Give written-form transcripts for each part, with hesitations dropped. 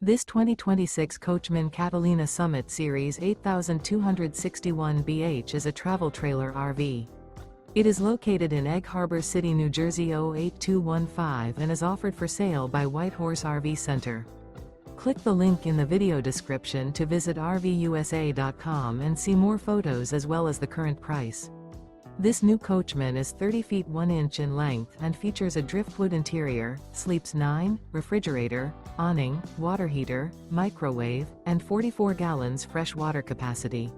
This 2026 Coachmen Catalina Summit Series 8261 BH is a travel trailer RV. It is located in Egg Harbor City, New Jersey 08215 and is offered for sale by Whitehorse RV Center. Click the link in the video description to visit RVUSA.com and see more photos as well as the current price. This new Coachmen is 30 feet 1 inch in length and features a driftwood interior, sleeps 9, refrigerator, awning, water heater, microwave, and 44 gallons fresh water capacity.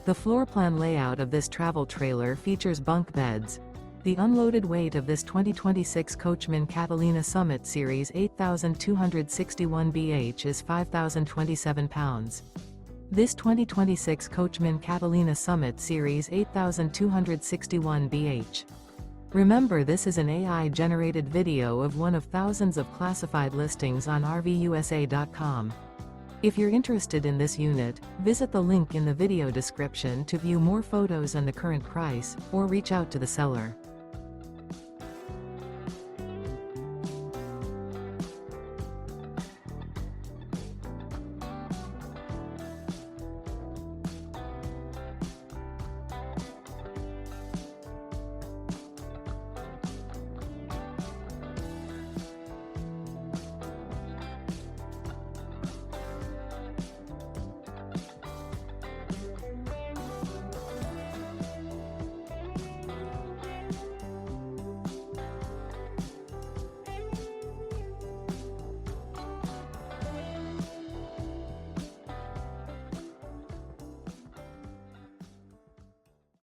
The floor plan layout of this travel trailer features bunk beds. The unloaded weight of this 2026 Coachmen Catalina Summit Series 8261 BH is 5,027 pounds. This 2026 Coachmen Catalina Summit Series 8261 BH. Remember, this is an AI-generated video of one of thousands of classified listings on RVUSA.com. If you're interested in this unit, visit the link in the video description to view more photos and the current price, or reach out to the seller.